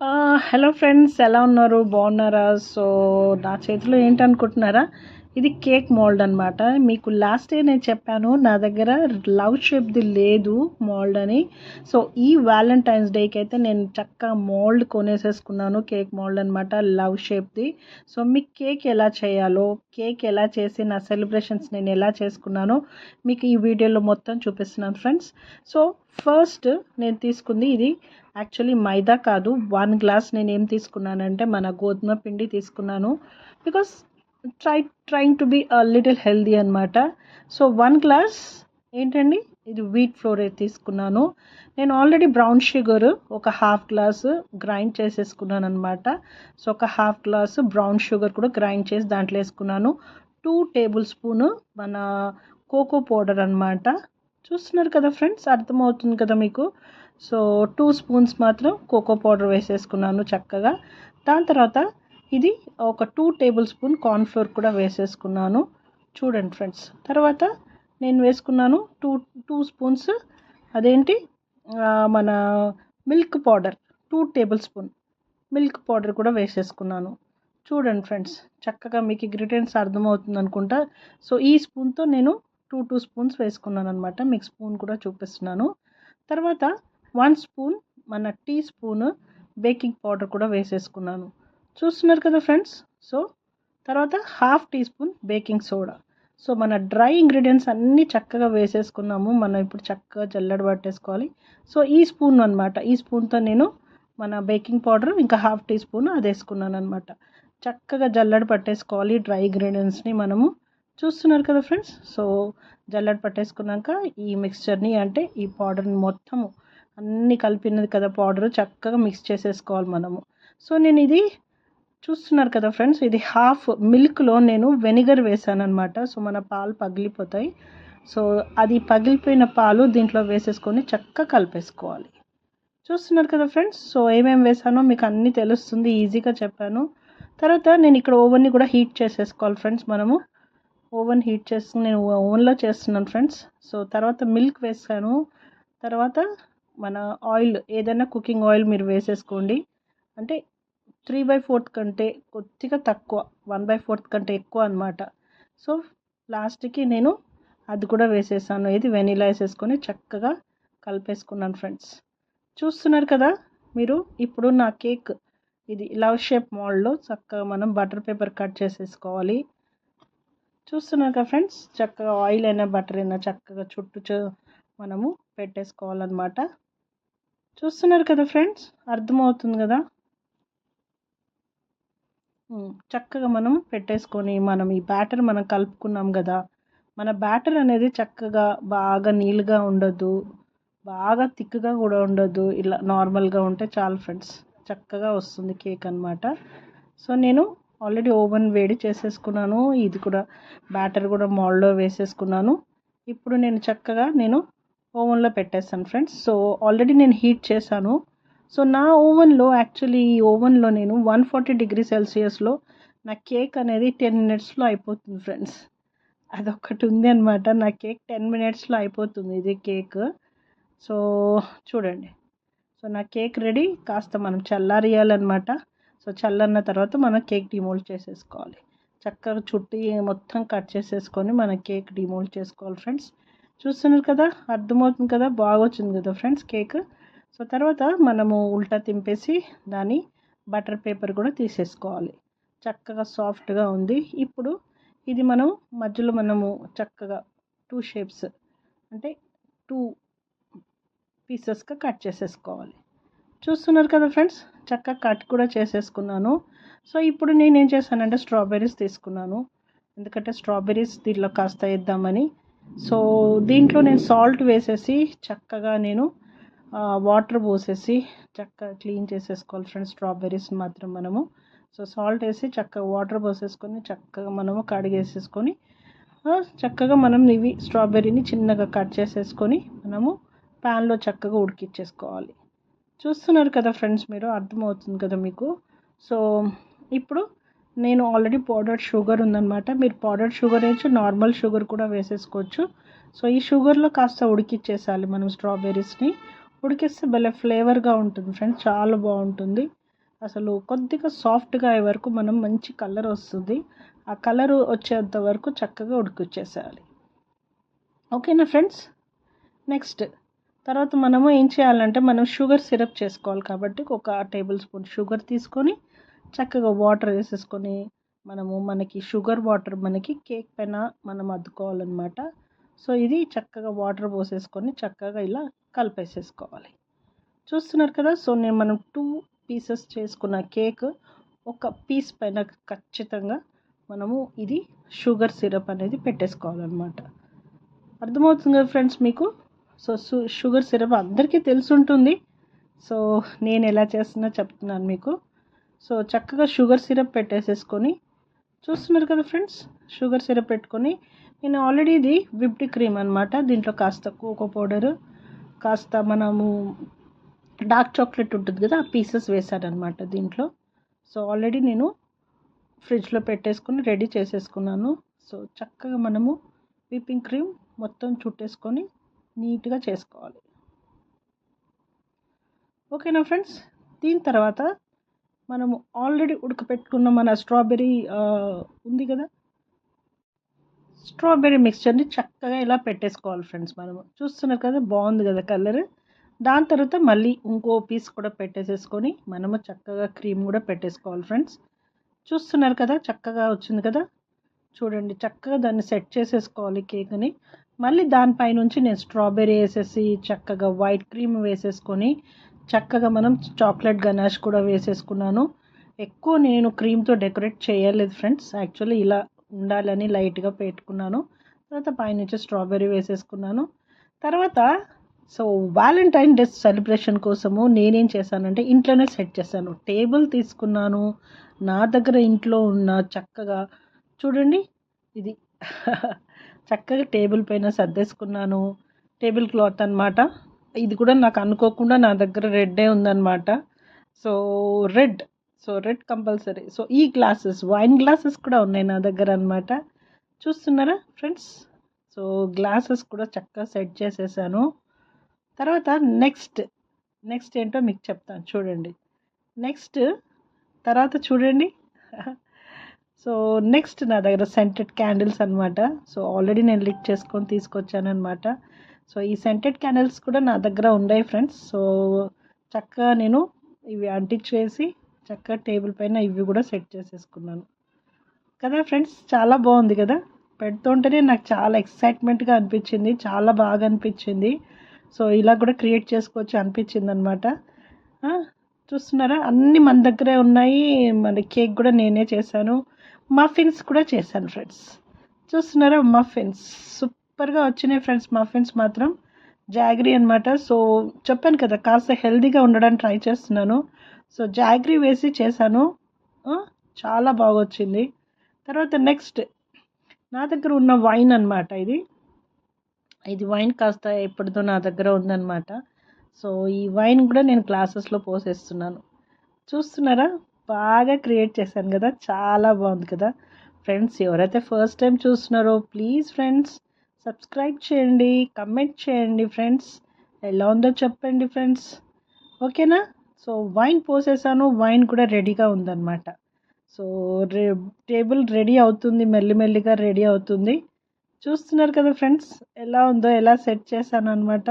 Hello friends, ఎలా ఉన్నారు? బాగున్నారా? సో నా చేతిలో ఏంటనుకుంటున్నారా? ఇది కేక్ మోల్డ్ అనమాట. మీకు లాస్ట్ ఇయర్ నేను చెప్పాను నా దగ్గర లవ్ షేప్ది లేదు మోల్డ్ అని. సో ఈ వ్యాలంటైన్స్ డేకి అయితే నేను చక్కగా మోల్డ్ కొనేసేసుకున్నాను, కేక్ మోల్డ్ అనమాట, లవ్ షేప్ది. సో మీకు కేక్ ఎలా చేయాలో, కేక్ ఎలా చేసి నా సెలబ్రేషన్స్ నేను ఎలా చేసుకున్నానో మీకు ఈ వీడియోలో మొత్తం చూపిస్తున్నాను ఫ్రెండ్స్. సో ఫస్ట్ నేను తీసుకుంది ఇది యాక్చువల్లీ మైదా కాదు, 1 గ్లాస్ నేను ఏం తీసుకున్నానంటే మన గోధుమ పిండి తీసుకున్నాను. Because trying to be little healthy అనమాట. సో 1 గ్లాస్ ఏంటండి, ఇది వీట్ ఫ్లోర్ తీసుకున్నాను. నేను ఆల్రెడీ బ్రౌన్ షుగర్ ఒక హాఫ్ గ్లాసు గ్రైండ్ చేసేసుకున్నాను అనమాట. సో ఒక హాఫ్ గ్లాసు బ్రౌన్ షుగర్ కూడా గ్రైండ్ చేసి దాంట్లో వేసుకున్నాను. 2 టేబుల్ స్పూను మన కోకో పౌడర్ అనమాట. చూస్తున్నారు కదా ఫ్రెండ్స్, అర్థమవుతుంది కదా మీకు. సో 2 స్పూన్స్ మాత్రం కోకో పౌడర్ వేసేసుకున్నాను చక్కగా. దాని తర్వాత ఇది ఒక 2 టేబుల్ స్పూన్ కార్న్ఫ్లోర్ కూడా వేసేసుకున్నాను. చూడండి ఫ్రెండ్స్, తర్వాత నేను వేసుకున్నాను టూ స్పూన్స్ అదేంటి మన milk powder, 2 table spoon milk powder కూడా వేసేసుకున్నాను. చూడండి ఫ్రెండ్స్, చక్కగా మీకు ఇంగ్రీడియంట్స్ అర్థమవుతుంది అనుకుంటా. సో ఈ స్పూన్తో నేను 2 స్పూన్స్ వేసుకున్నాను అనమాట. మీకు స్పూన్ కూడా చూపిస్తున్నాను. తర్వాత 1 స్పూన్ మన టీ స్పూన్ బేకింగ్ పౌడర్ కూడా వేసేసుకున్నాను. చూస్తున్నారు కదా ఫ్రెండ్స్. సో తర్వాత half teaspoon baking soda. So మన డ్రై ఇంగ్రీడియంట్స్ అన్నీ చక్కగా వేసేసుకున్నాము. మనం ఇప్పుడు చక్కగా జల్లెడ పట్టేసుకోవాలి. సో ఈ స్పూన్ అనమాట, ఈ స్పూన్తో నేను మన బేకింగ్ పౌడర్ ఇంకా హాఫ్ టీ స్పూన్ అది వేసుకున్నాను అనమాట. చక్కగా జల్లెడ పట్టేసుకోవాలి డ్రై ఇంగ్రీడియంట్స్ని మనము. చూస్తున్నారు కదా ఫ్రెండ్స్. సో జల్లెడ పట్టేసుకున్నాక ఈ మిక్స్చర్ని, అంటే ఈ పౌడర్ని మొత్తము అన్నీ కలిపినది కదా పౌడర్, చక్కగా మిక్స్ చేసేసుకోవాలి మనము. సో నేను ఇది చూస్తున్నారు కదా ఫ్రెండ్స్, ఇది హాఫ్ మిల్క్లో నేను వెనిగర్ వేసాను అనమాట. సో మన పాలు పగిలిపోతాయి. సో అది పగిలిపోయిన పాలు దీంట్లో వేసేసుకొని చక్కగా కలిపేసుకోవాలి. చూస్తున్నారు కదా ఫ్రెండ్స్. సో ఏమేమి వేసానో మీకు అన్నీ తెలుస్తుంది, ఈజీగా చెప్పాను. తర్వాత నేను ఇక్కడ ఓవెన్ని కూడా హీట్ చేసేసుకోవాలి ఫ్రెండ్స్. మనము ఓవెన్ హీట్ చేసుకుని నేను ఓవెన్లో చేస్తున్నాను ఫ్రెండ్స్. సో తర్వాత మిల్క్ వేసాను. తర్వాత మన ఆయిల్, ఏదైనా కుకింగ్ ఆయిల్ మీరు వేసేసుకోండి. అంటే 3/4 కంటే కొద్దిగా తక్కువ, 1/4 కంటే ఎక్కువ అనమాట. సో లాస్ట్కి నేను అది కూడా వేసేసాను, ఇది వెనీలా వేసేసుకొని చక్కగా కలిపేసుకున్నాను ఫ్రెండ్స్. చూస్తున్నారు కదా మీరు. ఇప్పుడు నా కేక్ ఇది లవ్ షేప్ మోల్డ్లో చక్కగా మనం బటర్ పేపర్ కట్ చేసేసుకోవాలి. చూస్తున్నారు కదా ఫ్రెండ్స్, చక్కగా ఆయిల్ అయినా బటర్ అయినా చక్కగా చుట్టూ మనము పెట్టేసుకోవాలన్నమాట. చూస్తున్నారు కదా ఫ్రెండ్స్, అర్థమవుతుంది కదా. చక్కగా మనం పెట్టేసుకొని మనం ఈ బ్యాటర్ మనం కలుపుకున్నాం కదా, మన బ్యాటర్ అనేది చక్కగా బాగా నీళ్ళుగా ఉండదు, బాగా థిక్గా కూడా ఉండదు. ఇలా నార్మల్గా ఉంటే చాలు ఫ్రెండ్స్, చక్కగా వస్తుంది కేక్ అనమాట. సో నేను ఆల్రెడీ ఓవెన్ వేడి చేసేసుకున్నాను. ఇది కూడా బ్యాటర్ కూడా మోల్డ్లో వేసేసుకున్నాను. ఇప్పుడు నేను చక్కగా ఓవెన్లో పెట్టేస్తాను ఫ్రెండ్స్. సో ఆల్రెడీ నేను హీట్ చేశాను. సో నా ఓవెన్లో యాక్చువల్లీ ఈ ఓవెన్లో నేను 140 డిగ్రీ సెల్సియస్లో నా కేక్ అనేది 10 మినిట్స్లో అయిపోతుంది ఫ్రెండ్స్. అదొకటి ఉంది అనమాట, నా కేక్ 10 మినిట్స్లో అయిపోతుంది ఇది కేక్. సో చూడండి, సో నా కేక్ రెడీ. కాస్త మనం చల్లారియాలన్నమాట. సో చల్లన్న తర్వాత మనం కేక్ డిమోల్డ్ చేసేసుకోవాలి. చక్కగా చుట్టి మొత్తం కట్ చేసేసుకొని మన కేక్ డిమోల్డ్ చేసుకోవాలి ఫ్రెండ్స్. చూస్తున్నారు కదా, అర్థమవుతుంది కదా, బాగా వచ్చింది కదా ఫ్రెండ్స్ కేక్. సో తర్వాత మనము ఉల్టా తింపేసి దాని బటర్ పేపర్ కూడా తీసేసుకోవాలి. చక్కగా సాఫ్ట్గా ఉంది. ఇప్పుడు ఇది మనం మధ్యలో మనము చక్కగా 2 షేప్స్, అంటే 2 పీసెస్గా కట్ చేసేసుకోవాలి. చూస్తున్నారు కదా ఫ్రెండ్స్, చక్కగా కట్ కూడా చేసేసుకున్నాను. సో ఇప్పుడు నేను ఏం చేశానంటే స్ట్రాబెర్రీస్ తీసుకున్నాను, ఎందుకంటే స్ట్రాబెర్రీస్ దీంట్లో కాస్త వేద్దామని. సో దీంట్లో నేను సాల్ట్ వేసేసి చక్కగా నేను వాటర్ పోసేసి చక్కగా క్లీన్ చేసేసుకోవాలి ఫ్రెండ్స్. స్ట్రాబెర్రీస్ మాత్రం మనము సో సాల్ట్ వేసి చక్కగా వాటర్ పోసేసుకొని చక్కగా మనము కడిగేసేసుకొని చక్కగా మనం ఇవి స్ట్రాబెర్రీని చిన్నగా కట్ చేసేసుకొని మనము ప్యాన్లో చక్కగా ఉడికిచ్చేసుకోవాలి. చూస్తున్నారు కదా ఫ్రెండ్స్, మీరు అర్థమవుతుంది కదా మీకు. సో ఇప్పుడు నేను ఆల్రెడీ పౌడర్డ్ షుగర్ ఉందన్నమాట. మీరు పౌడర్డ్ షుగర్ వేయచ్చు, నార్మల్ షుగర్ కూడా వేసేసుకోవచ్చు. సో ఈ షుగర్లో కాస్త ఉడికిచ్చేసాలి మనం స్ట్రాబెర్రీస్ని. ఉడికిస్తే భలే ఫ్లేవర్గా ఉంటుంది ఫ్రెండ్స్, చాలా బాగుంటుంది. అసలు కొద్దిగా సాఫ్ట్గా అయ్యే వరకు మనం మంచి కలర్ వస్తుంది. ఆ కలర్ వచ్చేంత వరకు చక్కగా ఉడికిచ్చేసేయాలి. ఓకేనా ఫ్రెండ్స్. నెక్స్ట్ తర్వాత మనము ఏం చేయాలంటే మనం షుగర్ సిరప్ చేసుకోవాలి కాబట్టి ఒక టేబుల్ స్పూన్ షుగర్ తీసుకొని చక్కగా వాటర్ వేసేసుకొని మనకి షుగర్ వాటర్ మనకి కేక్ పైన మనం అద్దుకోవాలన్నమాట. సో ఇది చక్కగా వాటర్ పోసేసుకొని చక్కగా ఇలా కలిపేసేసుకోవాలి. చూస్తున్నారు కదా. సో మనం 2 పీసెస్ చేసుకున్న కేక్ ఒక పీస్ పైన ఖచ్చితంగా మనము ఇది షుగర్ సిరప్ అనేది పెట్టేసుకోవాలన్నమాట. అర్థమవుతుంది కదా ఫ్రెండ్స్ మీకు. సో షుగర్ సిరప్ అందరికీ తెలుసుంటుంది. సో నేను ఎలా చేస్తున్నా చెప్తున్నాను మీకు. సో చక్కగా షుగర్ సిరప్ పెట్టేసేసుకొని చూస్తున్నారు కదా ఫ్రెండ్స్. షుగర్ సిరప్ పెట్టుకొని నేను ఆల్రెడీ ఇది విప్డ్ క్రీమ్ అనమాట. దీంట్లో కాస్త కోకో పౌడరు, కాస్త మనము డార్క్ చాక్లెట్ ఉంటుంది కదా, ఆ పీసెస్ వేసానమాట దీంట్లో. సో ఆల్రెడీ నేను ఫ్రిడ్జ్లో పెట్టేసుకొని రెడీ చేసేసుకున్నాను. సో చక్కగా మనము విప్పింగ్ క్రీమ్ మొత్తం చుట్టేసుకొని నీట్గా చేసుకోవాలి. ఓకేనా ఫ్రెండ్స్. దీని తర్వాత మనము ఆల్రెడీ ఉడకపెట్టుకున్న మన స్ట్రాబెర్రీ ఉంది కదా, స్ట్రాబెర్రీ మిక్స్చర్ని చక్కగా ఇలా పెట్టేసుకోవాలి ఫ్రెండ్స్. మనము చూస్తున్నారు కదా, బాగుంది కదా కలర్. దాని తర్వాత మళ్ళీ ఇంకో పీస్ కూడా పెట్టేసేసుకొని మనము చక్కగా క్రీమ్ కూడా పెట్టేసుకోవాలి ఫ్రెండ్స్. చూస్తున్నారు కదా, చక్కగా వచ్చింది కదా. చూడండి, చక్కగా దాన్ని సెట్ చేసేసుకోవాలి కేక్ని. మళ్ళీ దానిపైనుంచి నేను స్ట్రాబెర్రీ వేసేసి చక్కగా వైట్ క్రీమ్ వేసేసుకొని చక్కగా మనం చాక్లెట్ గనాష్ కూడా వేసేసుకున్నాను. ఎక్కువ నేను క్రీమ్తో డెకరేట్ చేయలేదు ఫ్రెండ్స్. యాక్చువల్లీ ఇలా ఉండాలని లైట్గా పెట్టుకున్నాను. తర్వాత పైనుంచి స్ట్రాబెర్రీ వేసేసుకున్నాను. తర్వాత సో వ్యాలంటైన్ డే సెలబ్రేషన్ కోసము నేనేం చేశానంటే ఇంట్లోనే సెట్ చేశాను. టేబుల్ తీసుకున్నాను. నా దగ్గర ఇంట్లో ఉన్న చక్కగా చూడండి ఇది చక్కగా టేబుల్ పైన సర్దేసుకున్నాను. టేబుల్ క్లాత్ అనమాట. ఇది కూడా నాకు అనుకోకుండా నా దగ్గర రెడ్డే ఉందన్నమాట. So red compulsory. సో ఈ గ్లాసెస్, వైన్ గ్లాసెస్ కూడా ఉన్నాయి నా దగ్గర అనమాట. చూస్తున్నారా ఫ్రెండ్స్. సో గ్లాసెస్ కూడా చక్కగా సెట్ చేసేసాను. తర్వాత నెక్స్ట్ ఏంటో మీకు చెప్తాను చూడండి. తర్వాత చూడండి. సో నెక్స్ట్ నా దగ్గర సెంటెడ్ క్యాండిల్స్ అనమాట. సో ఆల్రెడీ నేను లిక్ చేసుకొని తీసుకొచ్చాను అనమాట. సో ఈ సెంటెడ్ క్యాండిల్స్ కూడా నా దగ్గర ఉన్నాయి ఫ్రెండ్స్. సో చక్కగా నేను ఇవి అంటించేసి చక్కగా టేబుల్ పైన ఇవి కూడా సెట్ చేసేసుకున్నాను కదా ఫ్రెండ్స్. చాలా బాగుంది కదా. పెడుతుంటేనే నాకు చాలా ఎక్సైట్మెంట్గా అనిపించింది, చాలా బాగా అనిపించింది. సో ఇలా కూడా క్రియేట్ చేసుకోవచ్చు అనిపించింది అనమాట. చూస్తున్నారా, అన్నీ మన దగ్గరే ఉన్నాయి. మన కేక్ కూడా నేనే చేశాను. మఫిన్స్ కూడా చేశాను ఫ్రెండ్స్. చూస్తున్నారా, మఫిన్స్ సూపర్గా వచ్చినాయి ఫ్రెండ్స్. మఫిన్స్ మాత్రం జాగరీ అనమాట. సో చెప్పాను కదా, కాస్త హెల్తీగా ఉండడానికి ట్రై చేస్తున్నాను. సో జాగరీ వేసి చేశాను. చాలా బాగా వచ్చింది. తర్వాత నెక్స్ట్ నా దగ్గర ఉన్న వైన్ అనమాట. ఇది వైన్ కాస్త ఎప్పటిదో నా దగ్గర ఉందన్నమాట. సో ఈ వైన్ కూడా నేను గ్లాసెస్లో పోసేస్తున్నాను. చూస్తున్నారా, బాగా క్రియేట్ చేశాను కదా, చాలా బాగుంది కదా ఫ్రెండ్స్. ఎవరైతే ఫస్ట్ టైం చూస్తున్నారో ప్లీజ్ ఫ్రెండ్స్ సబ్స్క్రైబ్ చేయండి, కమెంట్ చేయండి ఫ్రెండ్స్, ఎలా ఉందో చెప్పండి ఫ్రెండ్స్. ఓకేనా. సో వైన్ పోసేసాను, వైన్ కూడా రెడీగా ఉందన్నమాట. సో టేబుల్ రెడీ అవుతుంది, మెల్లిమెల్లిగా రెడీ అవుతుంది. చూస్తున్నారు కదా ఫ్రెండ్స్, ఎలా ఉందో, ఎలా సెట్ చేశాను అనమాట.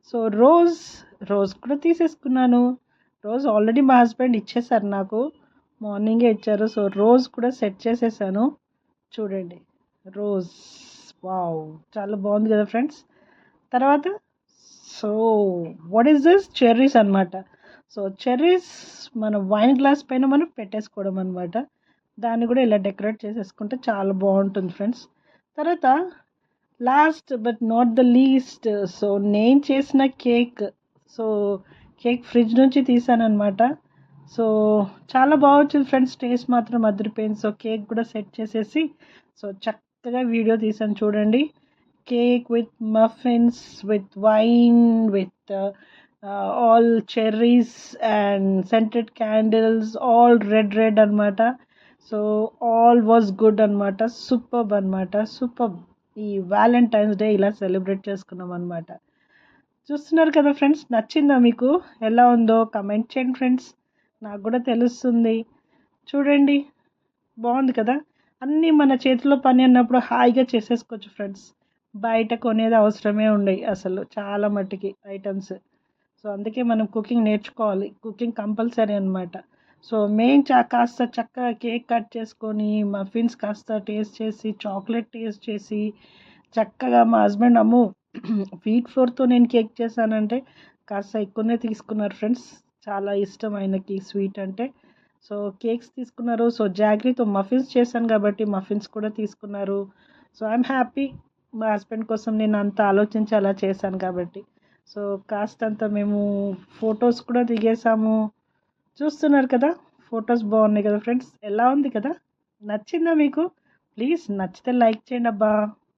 సో రోజ్ కూడా తీసేసుకున్నాను. రోజ్ ఆల్రెడీ మా హస్బెండ్ ఇచ్చేసారు నాకు, మార్నింగే ఇచ్చారు. సో రోజ్ కూడా సెట్ చేసేసాను. చూడండి రోజ్, వావ్, చాలా బాగుంది కదా ఫ్రెండ్స్. తర్వాత so what is this, cherries అనమాట. సో చెర్రీస్ మన వైన్ గ్లాస్ పైన మనం పెట్టేసుకోవడం అనమాట. దాన్ని కూడా ఇలా డెకరేట్ చేసేసుకుంటే చాలా బాగుంటుంది ఫ్రెండ్స్. తర్వాత last but not the least, so నేను చేసిన కేక్. సో కేక్ ఫ్రిడ్జ్ నుంచి తీసానమాట. సో చాలా బాగా వచ్చింది ఫ్రెండ్స్, టేస్ట్ మాత్రం అదిరిపోయింది. సో కేక్ కూడా సెట్ చేసేసి సో చక్కగా వీడియో తీసాను చూడండి. Cake with muffins, with wine, with all cherries and scented candles, all red అనమాట. సో ఆల్ వాజ్ గుడ్ అనమాట. సూపర్బ్ అనమాట, సూపర్బ్. ఈ వ్యాలంటైన్స్ డే ఇలా సెలబ్రేట్ చేసుకున్నాం అనమాట. చూస్తున్నారు కదా ఫ్రెండ్స్, నచ్చిందా మీకు, ఎలా ఉందో కమెంట్ చేయండి ఫ్రెండ్స్. నాకు కూడా తెలుస్తుంది. చూడండి, బాగుంది కదా. అన్నీ మన చేతిలో పని అన్నప్పుడు హాయిగా చేసేసుకోవచ్చు ఫ్రెండ్స్. బయట కొనేది అవసరమే ఉండయి అసలు చాలా మట్టుకి ఐటమ్స్. సో అందుకే మనం కుకింగ్ నేర్చుకోవాలి. కుకింగ్ కంపల్సరీ అనమాట. సో మేము కాస్త చక్కగా కేక్ కట్ చేసుకొని మఫిన్స్ కాస్త టేస్ట్ చేసి చాక్లెట్ టేస్ట్ చేసి చక్కగా మా హస్బెండ్ అమ్ము వీట్ ఫ్లోర్తో నేను కేక్ చేశానంటే కాస్త ఎక్కువనే తీసుకున్నారు ఫ్రెండ్స్. చాలా ఇష్టం ఆయనకి స్వీట్ అంటే. సో కేక్స్ తీసుకున్నారు. సో జాగ్రీతో మఫిన్స్ చేశాను కాబట్టి మఫిన్స్ కూడా తీసుకున్నారు. So I'm happy. మా హస్బెండ్ కోసం నేను అంత ఆలోచించి అలా చేశాను కాబట్టి. సో కాస్తంత మేము ఫొటోస్ కూడా దిగేసాము. చూస్తున్నారు కదా, ఫొటోస్ బాగున్నాయి కదా ఫ్రెండ్స్. ఎలా ఉంది కదా, నచ్చిందా మీకు? ప్లీజ్ నచ్చితే లైక్ చేయండి అబ్బా.